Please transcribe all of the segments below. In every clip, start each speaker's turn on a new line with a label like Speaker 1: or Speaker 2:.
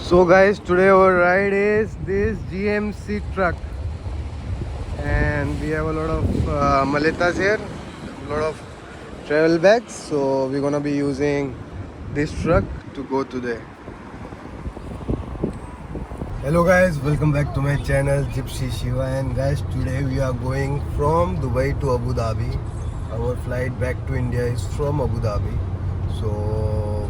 Speaker 1: So guys, today our ride is this GMC truck, and we have a lot of maletas here, a lot of travel bags. So we're gonna be using this truck to go today. Hello guys, welcome back to my channel Gypsy Shiva, and guys, today we are going from Dubai to Abu Dhabi. Our flight back to India is from Abu Dhabi. So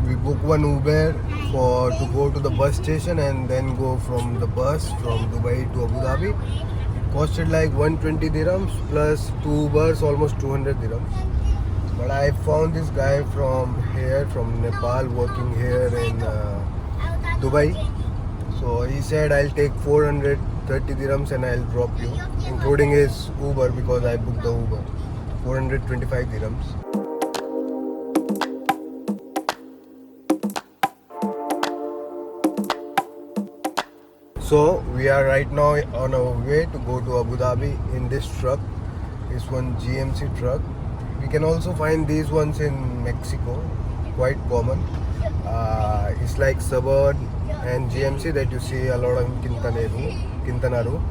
Speaker 1: we book one Uber to go to the bus station and then go from the bus from Dubai to Abu Dhabi. It costed like 120 dirhams plus two Ubers, almost 200 dirhams. But I found this guy from here, from Nepal, working here in Dubai. So he said I'll take 430 dirhams and I'll drop you, including his Uber because I booked the Uber. 425 dirhams. So we are right now on our way to go to Abu Dhabi in this truck. This one GMC truck. We can also find these ones in Mexico, quite common. It's like Suburban and GMC that you see a lot of Quintana Roo.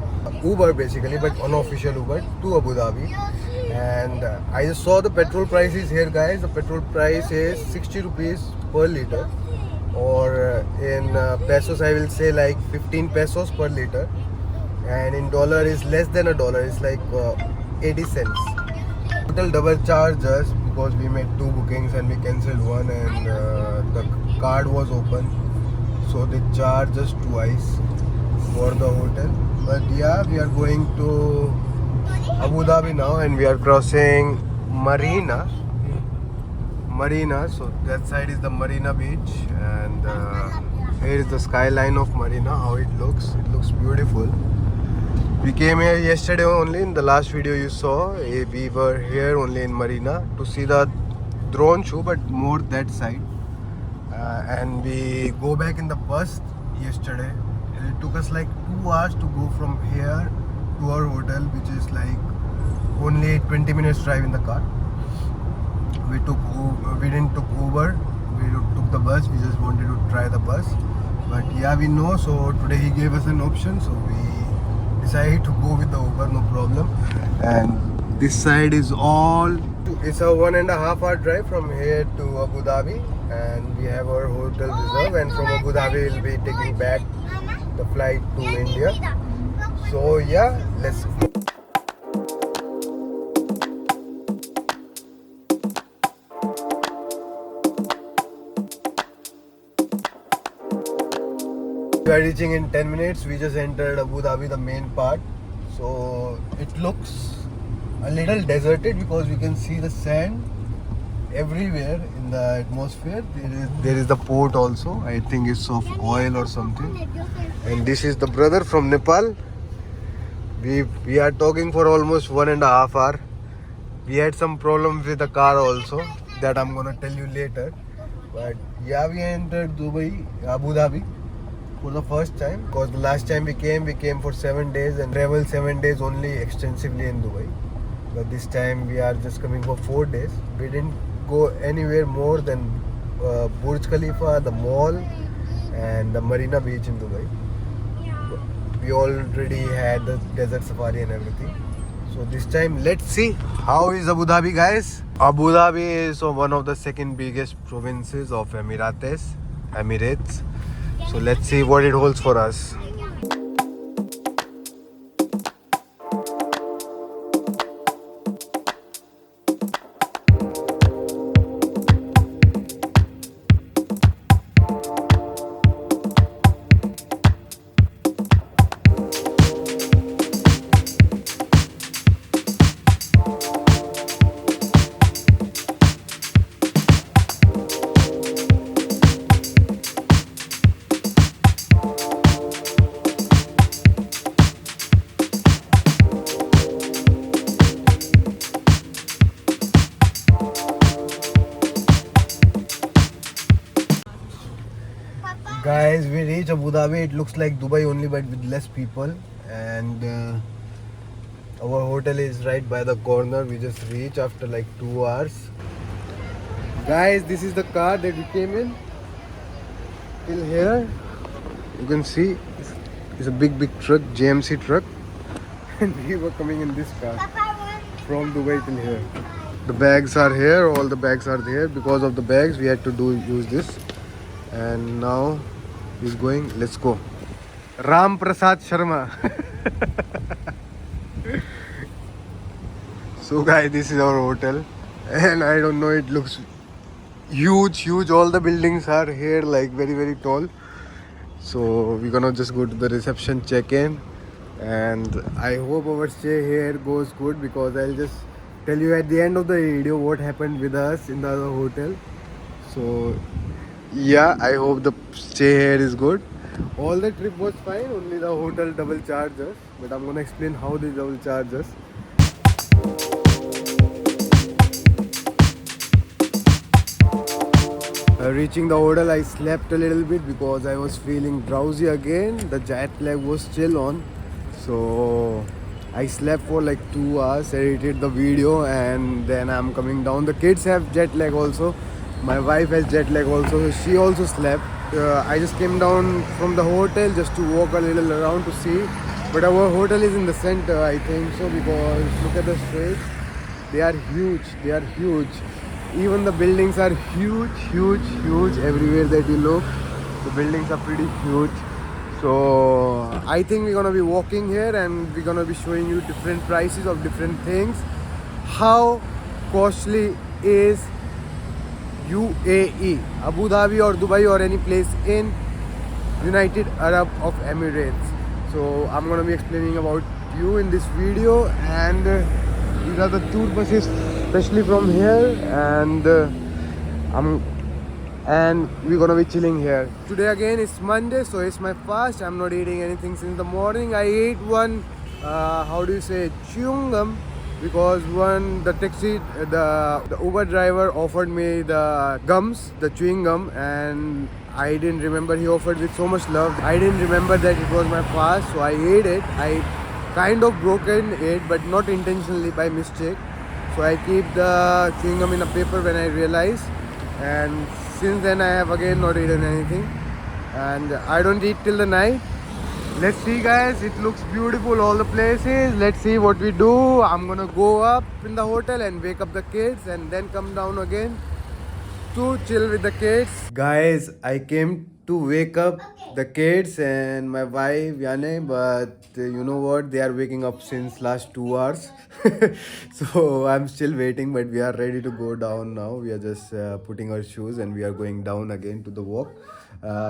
Speaker 1: Uber basically, but unofficial Uber to Abu Dhabi. And I just saw the petrol prices here, guys. The petrol price is 60 rupees per liter, or in pesos I will say like 15 pesos per liter, and in dollar is less than a dollar. It's like 80 cents. Total double charge us because we made two bookings and we cancelled one, and the card was open, so they charged us twice for the hotel. But yeah, we are going to Abu Dhabi now, and we are crossing Marina. So that side is the Marina Beach, and here is the skyline of Marina. How it looks beautiful. We came here yesterday only. In the last video you saw, we were here only in Marina to see the drone show, but more that side. And we go back in the bus yesterday. It took us like 2 hours to go from here to our hotel, which is like only 20 minutes drive in the car. We didn't took Uber. We took the bus. We just wanted to try the bus. But yeah, we know. So today he gave us an option. So we decided to go with the Uber, no problem. And this side is all. It's a 1.5 hour drive from here to Abu Dhabi, and we have our hotel reserved. And from Abu Dhabi, we'll be taking back the flight to India. So yeah, let's go. We are reaching in 10 minutes. We just entered Abu Dhabi, the main part. So it looks a little deserted because we can see the sand everywhere in the atmosphere. There is the port also. I think it's of oil or something. And this is the brother from Nepal. We are talking for almost 1.5 hours. We had some problems with the car also that I'm gonna tell you later. But yeah, we entered Abu Dhabi for the first time, because the last time we came for 7 days and traveled 7 days only extensively in Dubai. But this time we are just coming for 4 days. We didn't go anywhere more than Burj Khalifa, the mall, and the Marina Beach in Dubai. We already had the desert safari and everything. So this time, let's see how is Abu Dhabi, guys. Abu Dhabi is one of the second biggest provinces of Emirates. So let's see what it holds for us. Guys, we reach Abu Dhabi. It looks like Dubai only, but with less people. And our hotel is right by the corner. We just reached after like 2 hours. Guys, this is the car that we came in. Till here. You can see it's a big truck, JMC truck, and we were coming in this car from Dubai till here. The bags are here, all the bags are there. Because of the bags, we had to use this. And now he's going. Let's go. Ram Prasad Sharma. So guys, this is our hotel, and I don't know, it looks huge. All the buildings are here, like very tall. So we're gonna just go to the reception, check in, and I hope our stay here goes good, because I'll just tell you at the end of the video what happened with us in the other hotel. So yeah, I hope the stay here is good. All the trip was fine, only the hotel double charged us, but I'm gonna explain how they double charge us. Reaching the hotel, I slept a little bit because I was feeling drowsy again. The jet lag was still on, so I slept for like 2 hours, edited the video, and then I'm coming down. The kids have jet lag also. My wife has jet lag also. She also slept. I just came down from the hotel just to walk a little around to see. But our hotel is in the center, I think so, because look at the streets. They are huge. Even the buildings are huge everywhere that you look. The buildings are pretty huge. So I think we're gonna be walking here, and we're gonna be showing you different prices of different things. How costly is UAE, Abu Dhabi or Dubai or any place in United Arab of Emirates. So I'm gonna be explaining about you in this video, and these are the tour buses, especially from here, and we're gonna be chilling here. Today again it's Monday, so it's my fast. I'm not eating anything since the morning. I ate one chewing gum, because the Uber driver offered me the chewing gum, and I didn't remember. He offered with so much love. I didn't remember that it was my fast, so I ate it. I kind of broken it, but not intentionally, by mistake. So I keep the chewing gum in a paper when I realize, and since then I have again not eaten anything, and I don't eat till the night. Let's see guys, it looks beautiful, all the places. Let's see what we do. I'm gonna go up in the hotel and wake up the kids, and then come down again to chill with the kids. Guys, I came to wake up the kids and my wife Yane, but you know what, they are waking up since last 2 hours. So I'm still waiting, but we are ready to go down now. We are just putting our shoes, and we are going down again to the walk,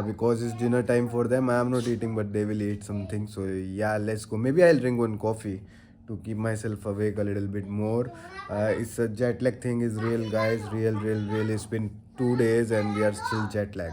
Speaker 1: because it's dinner time for them. I am not eating, but they will eat something. So yeah, let's go. Maybe I'll drink one coffee to keep myself awake a little bit more. It's a jet lag thing is real, guys. Real. It's been 2 days and we are still jet lag.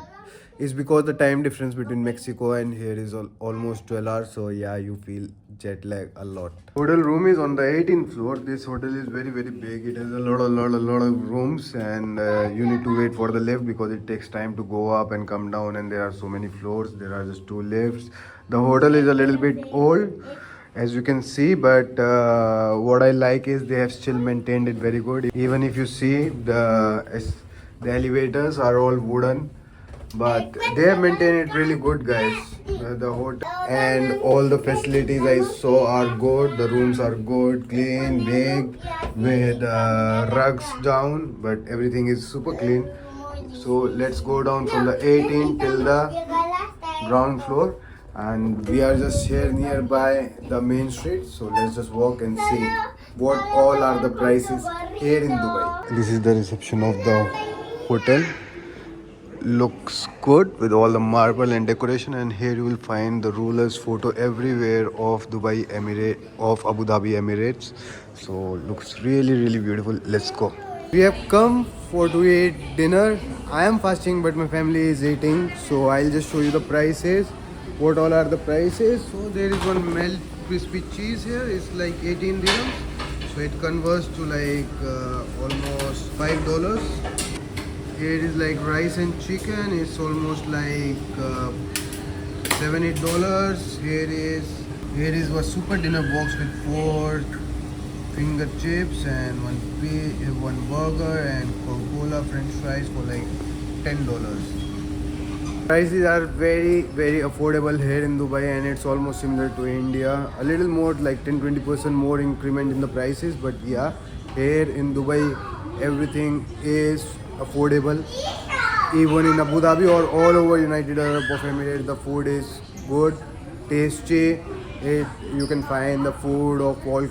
Speaker 1: It's because the time difference between Mexico and here is almost 12 hours. So yeah, you feel jet lag a lot. Hotel room is on the 18th floor. This hotel is very big. It has a lot of rooms, and you need to wait for the lift because it takes time to go up and come down, and there are so many floors. There are just 2 lifts. The hotel is a little bit old, as you can see, but what I like is they have still maintained it very good. Even if you see the elevators are all wooden, but they have maintained it really good, guys. The hotel and all the facilities I saw are good. The rooms are good, clean, big, with rugs down, but everything is super clean. So let's go down from the 18th till the ground floor, and we are just here nearby the main street. So let's just walk and see what all are the prices here in Dubai. This is the reception of the hotel. Looks good with all the marble and decoration, and here you will find the ruler's photo everywhere of Dubai Emirate, of Abu Dhabi Emirates. So looks really beautiful. Let's go. We have come to eat dinner. I am fasting, but my family is eating, so I'll just show you the prices. What all are the prices? So there is one melt crispy cheese here. It's like 18 dirhams, so it converts to like almost $5. Here is like rice and chicken. It's almost like $7-8. Here is a super dinner box with 4 finger chips and one burger and Coca-Cola, French fries for like $10. Prices are very affordable here in Dubai, and it's almost similar to India. A little more, like 10-20% more increment in the prices, but yeah, here in Dubai everything is affordable. Even in Abu Dhabi or all over United Arab of Emirates, the food is good, tasty. You can find the food of all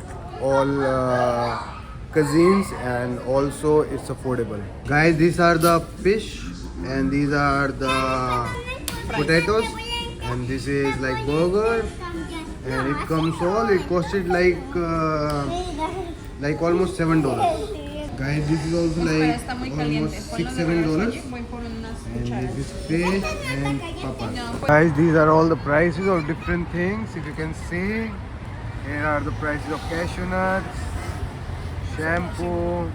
Speaker 1: cuisines, and also it's affordable. Guys, these are the fish, and these are the potatoes, and this is like burger, and it comes all. It costed like almost $7. Guys, this is also like almost $6-7. And this is fish and papas. Guys, these are all the prices of different things. If you can see, here are the prices of cashew nuts, shampoo,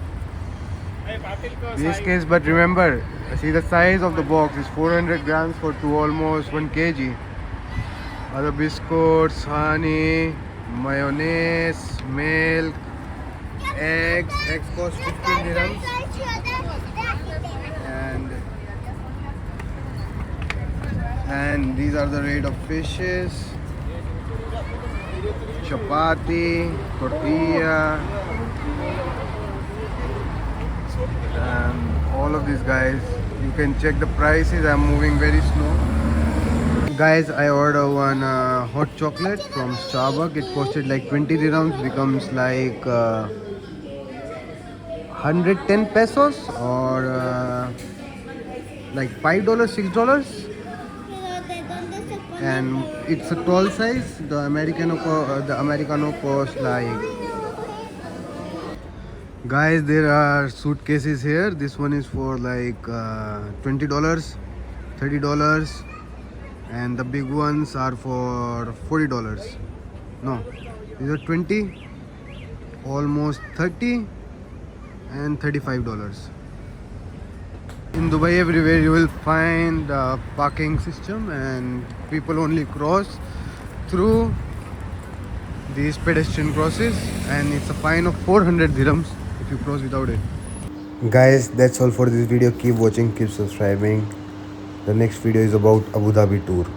Speaker 1: biscuits. But remember, see the size of the box is 400 grams for almost 1 kg. Other biscuits, honey, mayonnaise, milk, eggs. Eggs cost 15 dirhams. And these are the rate of fishes, chapati, tortilla, and all of these guys. You can check the prices. I'm moving very slow. Guys, I ordered one hot chocolate from Starbucks. It costed like 20 dirhams, becomes like 110 pesos or like $5, $6. And it's a tall size. The Americano costs like. Guys, there are suitcases here. This one is for like $20, $30, and the big ones are for $40. No, these are 20, almost 30, and $35. In Dubai, everywhere you will find a parking system, and people only cross through these pedestrian crosses, and it's a fine of 400 dirhams if you cross without it. Guys, that's all for this video. Keep watching, keep subscribing. The next video is about Abu Dhabi tour.